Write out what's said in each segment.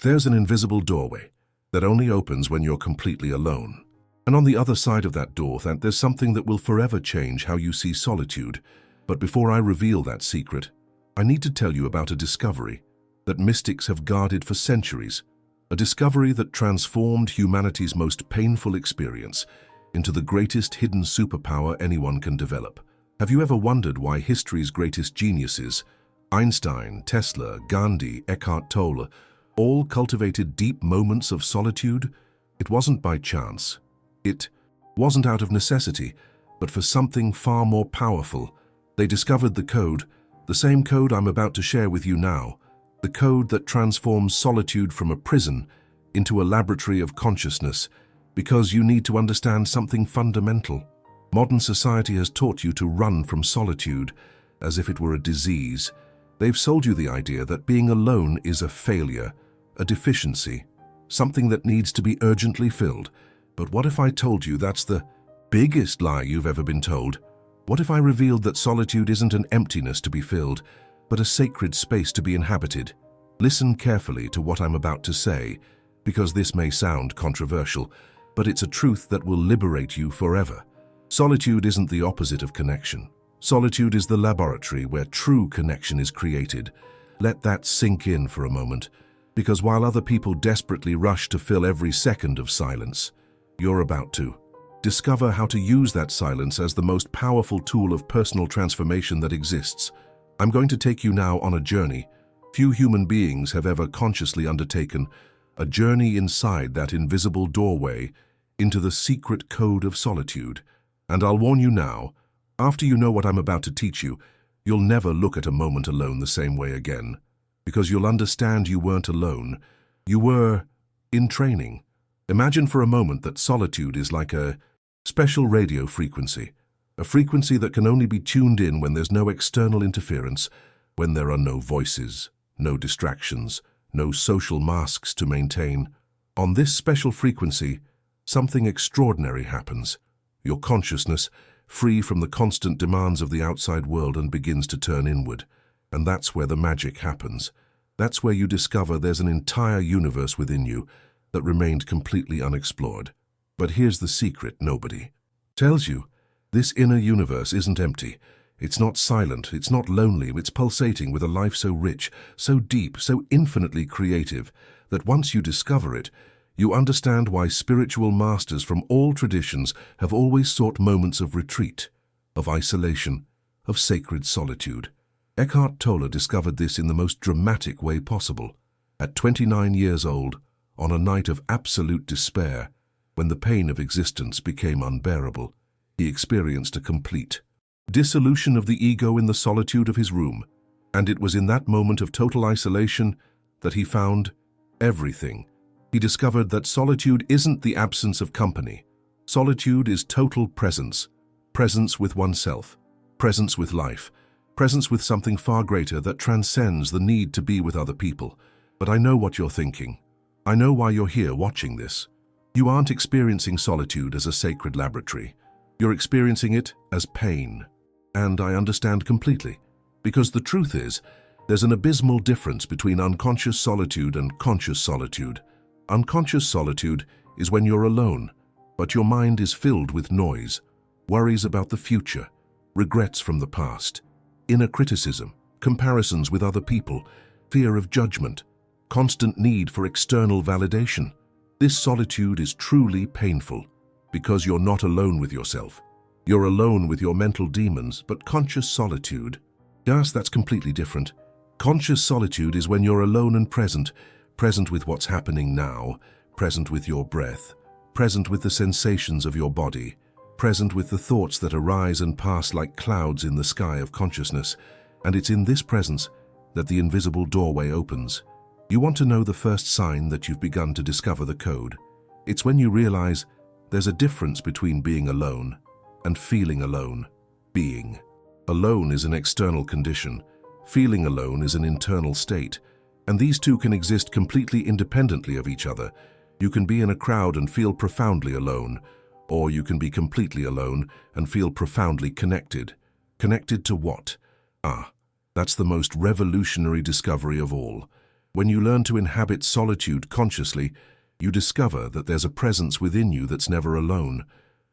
There's an invisible doorway that only opens when you're completely alone. And on the other side of that door, there's something that will forever change how you see solitude. But before I reveal that secret, I need to tell you about a discovery that mystics have guarded for centuries, a discovery that transformed humanity's most painful experience into the greatest hidden superpower anyone can develop. Have you ever wondered why history's greatest geniuses, Einstein, Tesla, Gandhi, Eckhart Tolle, all cultivated deep moments of solitude? It wasn't by chance. It wasn't out of necessity, but for something far more powerful. They discovered the code, the same code I'm about to share with you now, the code that transforms solitude from a prison into a laboratory of consciousness, because you need to understand something fundamental. Modern society has taught you to run from solitude as if it were a disease. They've sold you the idea that being alone is a failure, a deficiency, something that needs to be urgently filled. But what if I told you that's the biggest lie you've ever been told? What if I revealed that solitude isn't an emptiness to be filled, but a sacred space to be inhabited? Listen carefully to what I'm about to say, because this may sound controversial, but it's a truth that will liberate you forever. Solitude isn't the opposite of connection. Solitude is the laboratory where true connection is created. Let that sink in for a moment, because while other people desperately rush to fill every second of silence, you're about to discover how to use that silence as the most powerful tool of personal transformation that exists. I'm going to take you now on a journey few human beings have ever consciously undertaken, a journey inside that invisible doorway into the secret code of solitude. And I'll warn you now, after you know what I'm about to teach you, you'll never look at a moment alone the same way again, because you'll understand you weren't alone. You were in training. Imagine for a moment that solitude is like a special radio frequency, a frequency that can only be tuned in when there's no external interference, when there are no voices, no distractions, no social masks to maintain. On this special frequency, something extraordinary happens. Your consciousness, free from the constant demands of the outside world, and begins to turn inward. And that's where the magic happens. That's where you discover there's an entire universe within you that remained completely unexplored. But here's the secret nobody tells you. This inner universe isn't empty. It's not silent, it's not lonely, it's pulsating with a life so rich, so deep, so infinitely creative, that once you discover it, you understand why spiritual masters from all traditions have always sought moments of retreat, of isolation, of sacred solitude. Eckhart Tolle discovered this in the most dramatic way possible. At 29 years old, on a night of absolute despair, when the pain of existence became unbearable, he experienced a complete dissolution of the ego in the solitude of his room. And it was in that moment of total isolation that he found everything. He discovered that solitude isn't the absence of company. Solitude is total presence. Presence with oneself. Presence with life. Presence with something far greater that transcends the need to be with other people. But I know what you're thinking. I know why you're here watching this. You aren't experiencing solitude as a sacred laboratory. You're experiencing it as pain. And I understand completely. Because the truth is, there's an abysmal difference between unconscious solitude and conscious solitude. Unconscious solitude is when you're alone, but your mind is filled with noise, worries about the future, regrets from the past, inner criticism, comparisons with other people, fear of judgment, constant need for external validation. This solitude is truly painful because you're not alone with yourself. You're alone with your mental demons, but conscious solitude, yes, that's completely different. Conscious solitude is when you're alone and present, present with what's happening now, present with your breath, present with the sensations of your body, present with the thoughts that arise and pass like clouds in the sky of consciousness. And it's in this presence that the invisible doorway opens. You want to know the first sign that you've begun to discover the code? It's when you realize there's a difference between being alone and feeling alone. Being alone is an external condition. Feeling alone is an internal state. And these two can exist completely independently of each other. You can be in a crowd and feel profoundly alone, or you can be completely alone and feel profoundly connected. Connected to what? That's the most revolutionary discovery of all. When you learn to inhabit solitude consciously, you discover that there's a presence within you that's never alone,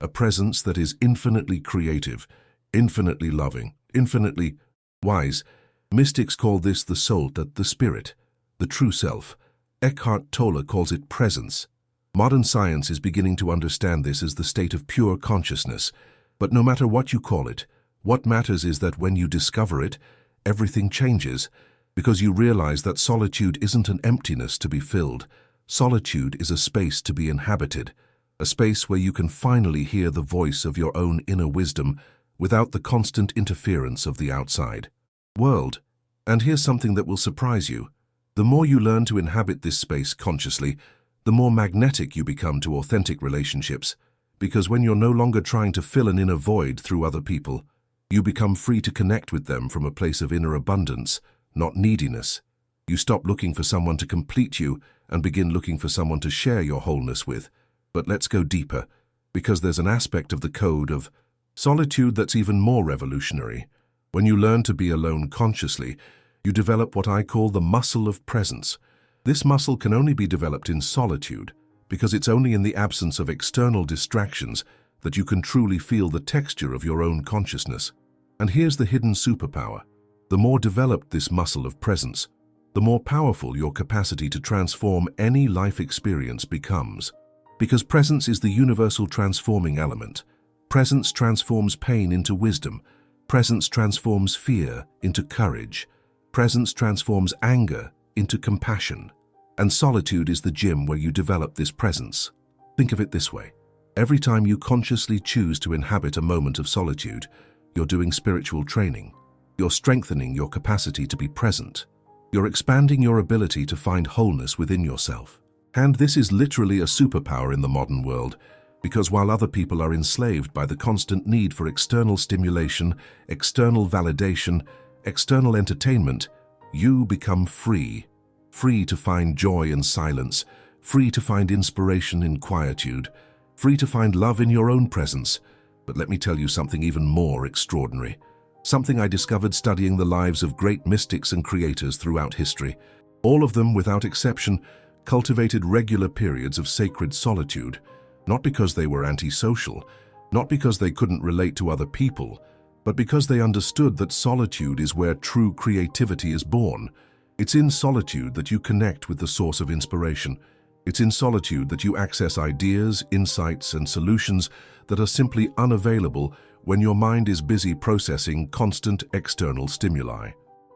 a presence that is infinitely creative, infinitely loving, infinitely wise. Mystics call this the soul, the spirit, the true self. Eckhart Tolle calls it presence. Modern science is beginning to understand this as the state of pure consciousness. But no matter what you call it, what matters is that when you discover it, everything changes, because you realize that solitude isn't an emptiness to be filled. Solitude is a space to be inhabited, a space where you can finally hear the voice of your own inner wisdom without the constant interference of the outside world. And here's something that will surprise you. The more you learn to inhabit this space consciously, the more magnetic you become to authentic relationships, because when you're no longer trying to fill an inner void through other people, you become free to connect with them from a place of inner abundance, not neediness. You stop looking for someone to complete you and begin looking for someone to share your wholeness with. But let's go deeper, because there's an aspect of the code of solitude that's even more revolutionary. When you learn to be alone consciously, you develop what I call the muscle of presence. This muscle can only be developed in solitude, because it's only in the absence of external distractions that you can truly feel the texture of your own consciousness. And here's the hidden superpower. The more developed this muscle of presence, the more powerful your capacity to transform any life experience becomes. Because presence is the universal transforming element. Presence transforms pain into wisdom. Presence transforms fear into courage. Presence transforms anger into compassion. And solitude is the gym where you develop this presence. Think of it this way. Every time you consciously choose to inhabit a moment of solitude, you're doing spiritual training. You're strengthening your capacity to be present. You're expanding your ability to find wholeness within yourself. And this is literally a superpower in the modern world, because while other people are enslaved by the constant need for external stimulation, external validation, external entertainment, you become free. Free to find joy in silence, free to find inspiration in quietude, free to find love in your own presence. But let me tell you something even more extraordinary. Something I discovered studying the lives of great mystics and creators throughout history. All of them, without exception, cultivated regular periods of sacred solitude, not because they were antisocial, not because they couldn't relate to other people, but because they understood that solitude is where true creativity is born. It's in solitude that you connect with the source of inspiration. It's in solitude that you access ideas, insights, and solutions that are simply unavailable when your mind is busy processing constant external stimuli.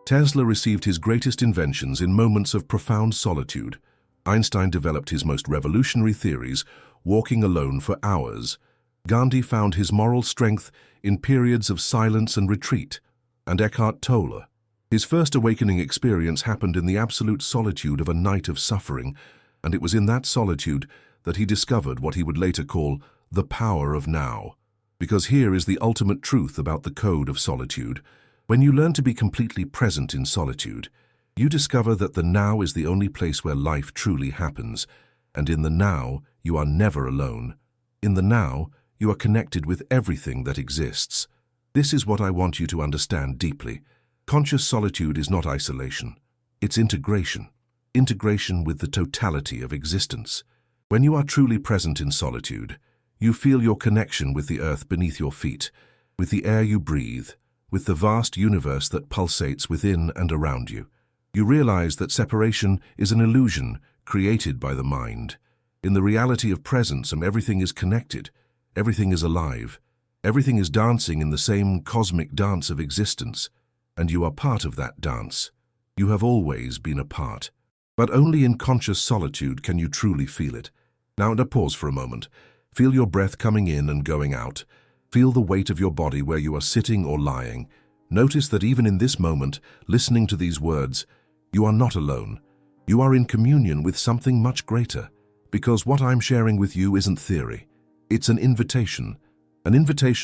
Tesla received his greatest inventions in moments of profound solitude. Einstein developed his most revolutionary theories, walking alone for hours. Gandhi found his moral strength in periods of silence and retreat. And Eckhart Tolle, his first awakening experience happened in the absolute solitude of a night of suffering, and it was in that solitude that he discovered what he would later call the power of now. Because here is the ultimate truth about the code of solitude. When you learn to be completely present in solitude, you discover that the now is the only place where life truly happens, and in the now, you are never alone. In the now, you are connected with everything that exists. This is what I want you to understand deeply. Conscious solitude is not isolation. It's integration. Integration with the totality of existence. When you are truly present in solitude, you feel your connection with the earth beneath your feet, with the air you breathe, with the vast universe that pulsates within and around you. You realize that separation is an illusion created by the mind. In the reality of presence, everything is connected, everything is alive, everything is dancing in the same cosmic dance of existence, and you are part of that dance. You have always been a part. But only in conscious solitude can you truly feel it. Now, pause for a moment. Feel your breath coming in and going out. Feel the weight of your body where you are sitting or lying. Notice that even in this moment, listening to these words, you are not alone. You are in communion with something much greater, because what I'm sharing with you isn't theory. It's an invitation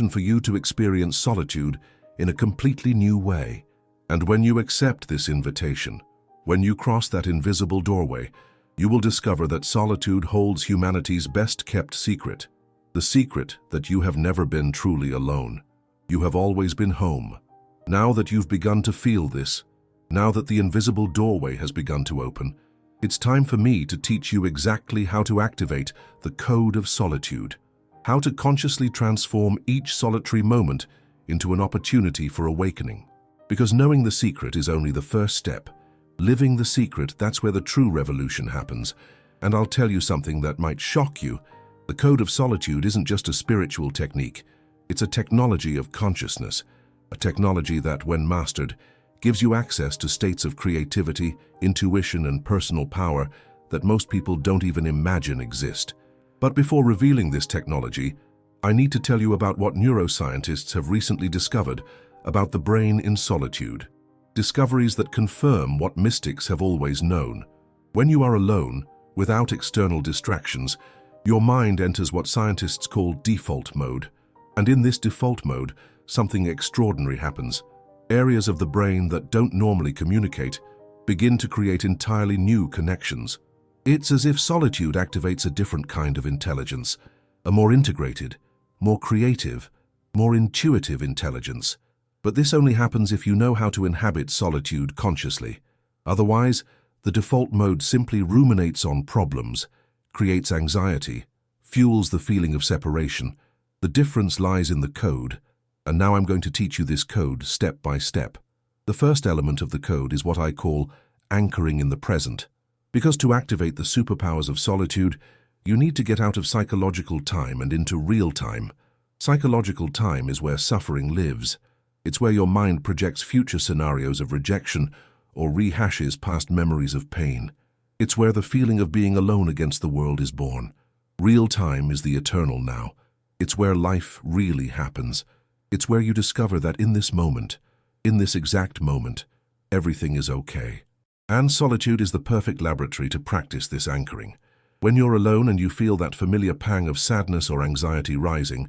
for you to experience solitude in a completely new way. And when you accept this invitation, when you cross that invisible doorway, you will discover that solitude holds humanity's best-kept secret, the secret that you have never been truly alone. You have always been home. Now that you've begun to feel this, Now that the invisible doorway has begun to open, it's time for me to teach you exactly how to activate the code of solitude, how to consciously transform each solitary moment into an opportunity for awakening. Because knowing the secret is only the first step. Living the secret, that's where the true revolution happens. And I'll tell you something that might shock you. The code of solitude isn't just a spiritual technique. It's a technology of consciousness, a technology that, when mastered, gives you access to states of creativity, intuition, and personal power that most people don't even imagine exist. But before revealing this technology, I need to tell you about what neuroscientists have recently discovered about the brain in solitude. Discoveries that confirm what mystics have always known. When you are alone, without external distractions, your mind enters what scientists call default mode. And in this default mode, something extraordinary happens. Areas of the brain that don't normally communicate begin to create entirely new connections. It's as if solitude activates a different kind of intelligence, a more integrated, more creative, more intuitive intelligence. But this only happens if you know how to inhabit solitude consciously. Otherwise, the default mode simply ruminates on problems, creates anxiety, fuels the feeling of separation. The difference lies in the code. And now I'm going to teach you this code step by step. The first element of the code is what I call anchoring in the present. Because to activate the superpowers of solitude, you need to get out of psychological time and into real time. Psychological time is where suffering lives. It's where your mind projects future scenarios of rejection or rehashes past memories of pain. It's where the feeling of being alone against the world is born. Real time is the eternal now. It's where life really happens. It's where you discover that in this moment, in this exact moment, everything is okay. And solitude is the perfect laboratory to practice this anchoring. When you're alone and you feel that familiar pang of sadness or anxiety rising,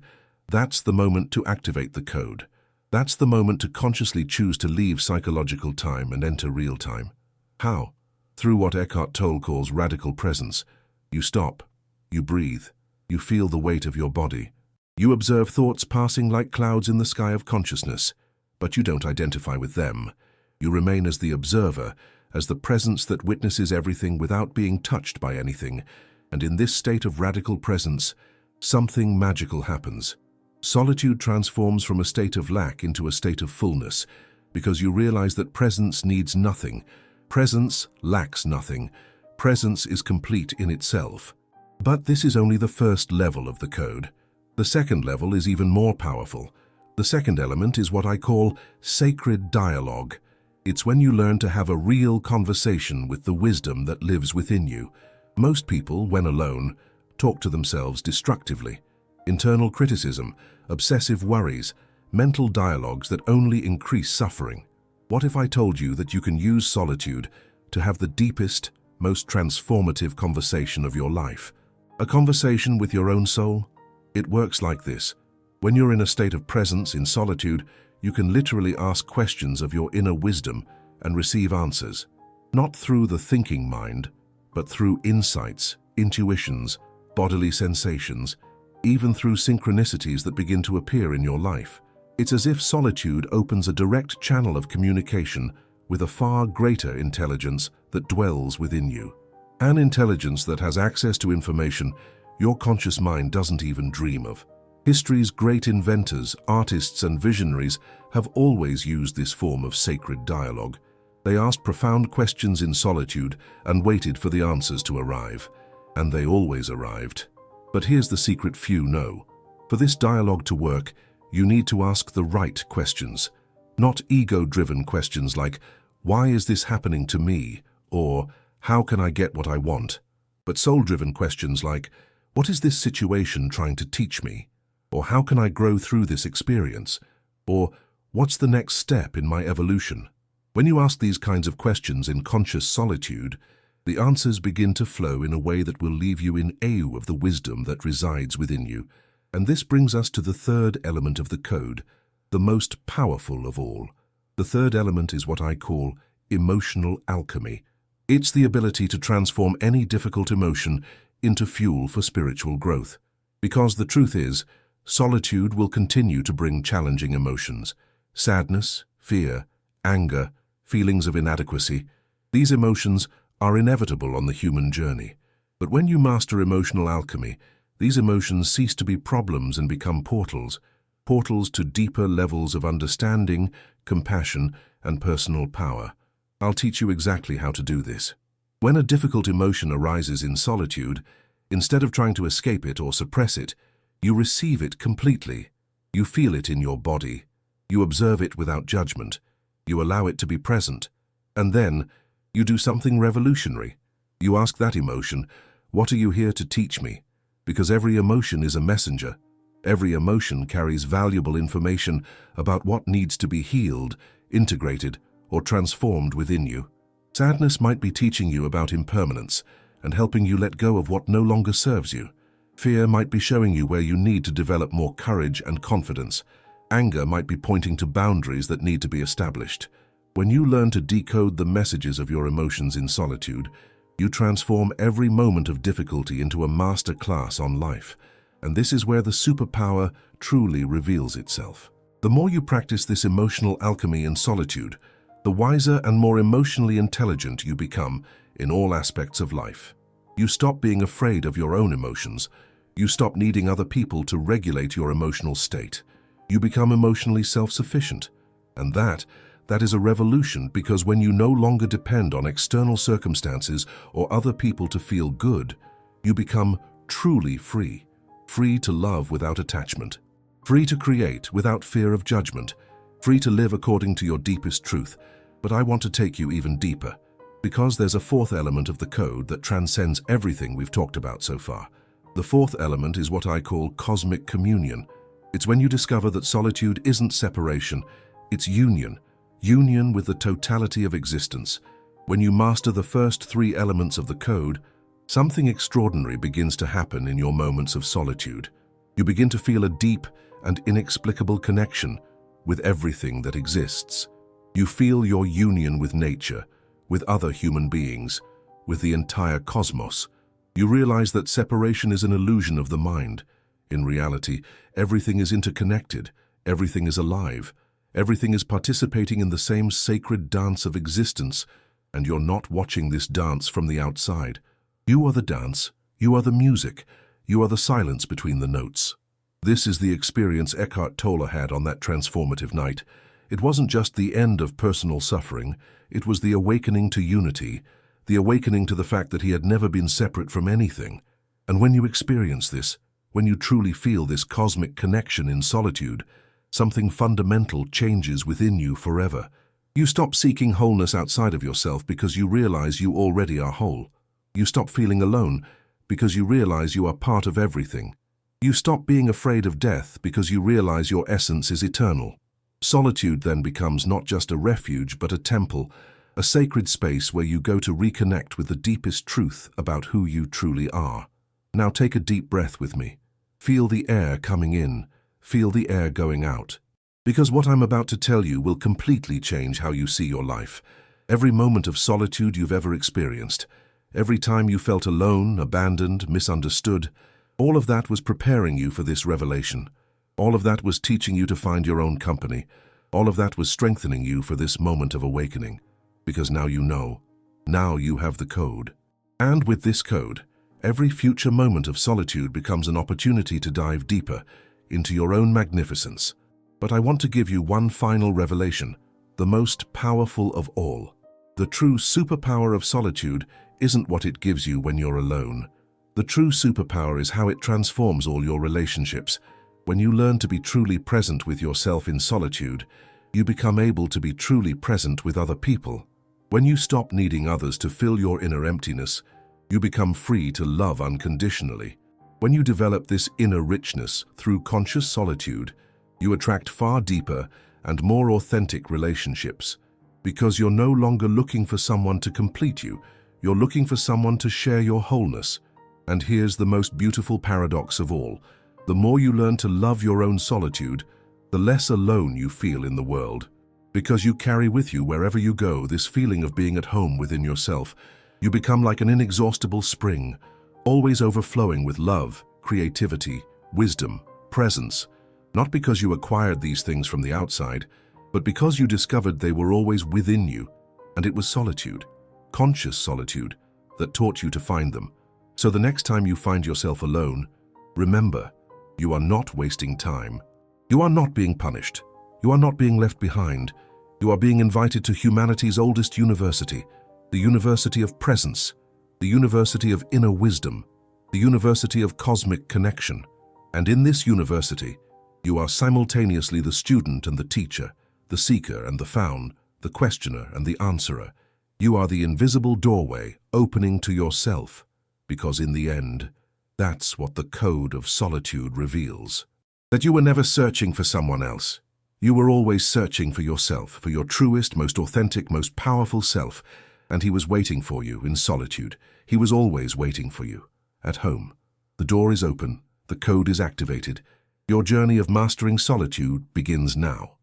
that's the moment to activate the code. That's the moment to consciously choose to leave psychological time and enter real time. How? Through what Eckhart Tolle calls radical presence. You stop, you breathe, you feel the weight of your body. You observe thoughts passing like clouds in the sky of consciousness, but you don't identify with them. You remain as the observer, as the presence that witnesses everything without being touched by anything. And in this state of radical presence, something magical happens. Solitude transforms from a state of lack into a state of fullness, because you realize that presence needs nothing. Presence lacks nothing. Presence is complete in itself. But this is only the first level of the code. The second level is even more powerful. The second element is what I call sacred dialogue. It's when you learn to have a real conversation with the wisdom that lives within you. Most people, when alone, talk to themselves destructively. Internal criticism, obsessive worries, mental dialogues that only increase suffering. What if I told you that you can use solitude to have the deepest, most transformative conversation of your life? A conversation with your own soul? It works like this. When you're in a state of presence in solitude, you can literally ask questions of your inner wisdom and receive answers. Not through the thinking mind, but through insights, intuitions, bodily sensations, even through synchronicities that begin to appear in your life. It's as if solitude opens a direct channel of communication with a far greater intelligence that dwells within you. An intelligence that has access to information your conscious mind doesn't even dream of. History's great inventors, artists, and visionaries have always used this form of sacred dialogue. They asked profound questions in solitude and waited for the answers to arrive. And they always arrived. But here's the secret few know. For this dialogue to work, you need to ask the right questions. Not ego-driven questions like, "Why is this happening to me?" or "How can I get what I want?" But soul-driven questions like, "What is this situation trying to teach me?" Or "How can I grow through this experience?" Or "What's the next step in my evolution?" When you ask these kinds of questions in conscious solitude, the answers begin to flow in a way that will leave you in awe of the wisdom that resides within you. And this brings us to the third element of the code, the most powerful of all. The third element is what I call emotional alchemy. It's the ability to transform any difficult emotion into fuel for spiritual growth. Because the truth is, solitude will continue to bring challenging emotions. Sadness, fear, anger, feelings of inadequacy. These emotions are inevitable on the human journey. But when you master emotional alchemy, these emotions cease to be problems and become portals to deeper levels of understanding, compassion, and personal power. I'll teach you exactly how to do this. When a difficult emotion arises in solitude, instead of trying to escape it or suppress it, you receive it completely. You feel it in your body. You observe it without judgment. You allow it to be present. And then, you do something revolutionary. You ask that emotion, "What are you here to teach me?" Because every emotion is a messenger. Every emotion carries valuable information about what needs to be healed, integrated, or transformed within you. Sadness might be teaching you about impermanence and helping you let go of what no longer serves you. Fear might be showing you where you need to develop more courage and confidence. Anger might be pointing to boundaries that need to be established. When you learn to decode the messages of your emotions in solitude, you transform every moment of difficulty into a master class on life. And this is where the superpower truly reveals itself. The more you practice this emotional alchemy in solitude, the wiser and more emotionally intelligent you become in all aspects of life. You stop being afraid of your own emotions. You stop needing other people to regulate your emotional state. You become emotionally self-sufficient. And that is a revolution, because when you no longer depend on external circumstances or other people to feel good, you become truly free. Free to love without attachment. Free to create without fear of judgment. Free to live according to your deepest truth. But I want to take you even deeper, because there's a fourth element of the code that transcends everything we've talked about so far. The fourth element is what I call cosmic communion. It's when you discover that solitude isn't separation, it's union. Union with the totality of existence. When you master the first three elements of the code, something extraordinary begins to happen in your moments of solitude. You begin to feel a deep and inexplicable connection with everything that exists. You feel your union with nature, with other human beings, with the entire cosmos. You realize that separation is an illusion of the mind. In reality, everything is interconnected, everything is alive, everything is participating in the same sacred dance of existence, and you're not watching this dance from the outside. You are the dance, you are the music, you are the silence between the notes. This is the experience Eckhart Tolle had on that transformative night. It wasn't just the end of personal suffering, it was the awakening to unity, the awakening to the fact that he had never been separate from anything. And when you experience this, when you truly feel this cosmic connection in solitude, something fundamental changes within you forever. You stop seeking wholeness outside of yourself because you realize you already are whole. You stop feeling alone because you realize you are part of everything. You stop being afraid of death because you realize your essence is eternal. Solitude then becomes not just a refuge but a temple, a sacred space where you go to reconnect with the deepest truth about who you truly are. Now take a deep breath with me. Feel the air coming in, feel the air going out. Because what I'm about to tell you will completely change how you see your life. Every moment of solitude you've ever experienced, every time you felt alone, abandoned, misunderstood, all of that was preparing you for this revelation. All of that was teaching you to find your own company. All of that was strengthening you for this moment of awakening. Because now you know. Now you have the code. And with this code, every future moment of solitude becomes an opportunity to dive deeper into your own magnificence. But I want to give you one final revelation, the most powerful of all. The true superpower of solitude isn't what it gives you when you're alone. The true superpower is how it transforms all your relationships. When you learn to be truly present with yourself in solitude, you become able to be truly present with other people. When you stop needing others to fill your inner emptiness, you become free to love unconditionally. When you develop this inner richness through conscious solitude, you attract far deeper and more authentic relationships. Because you're no longer looking for someone to complete you, you're looking for someone to share your wholeness. And here's the most beautiful paradox of all. The more you learn to love your own solitude, the less alone you feel in the world. Because you carry with you wherever you go this feeling of being at home within yourself. You become like an inexhaustible spring, always overflowing with love, creativity, wisdom, presence. Not because you acquired these things from the outside, but because you discovered they were always within you, And it was solitude, conscious solitude, that taught you to find them. So the next time you find yourself alone, remember, you are not wasting time. You are not being punished. You are not being left behind. You are being invited to humanity's oldest university, the University of Presence, the University of Inner Wisdom, the University of Cosmic Connection. And in this university, you are simultaneously the student and the teacher, the seeker and the found, the questioner and the answerer. You are the invisible doorway opening to yourself, because in the end, that's what the code of solitude reveals. That you were never searching for someone else. You were always searching for yourself, for your truest, most authentic, most powerful self, and he was waiting for you in solitude. He was always waiting for you, at home. The door is open, the code is activated. Your journey of mastering solitude begins now.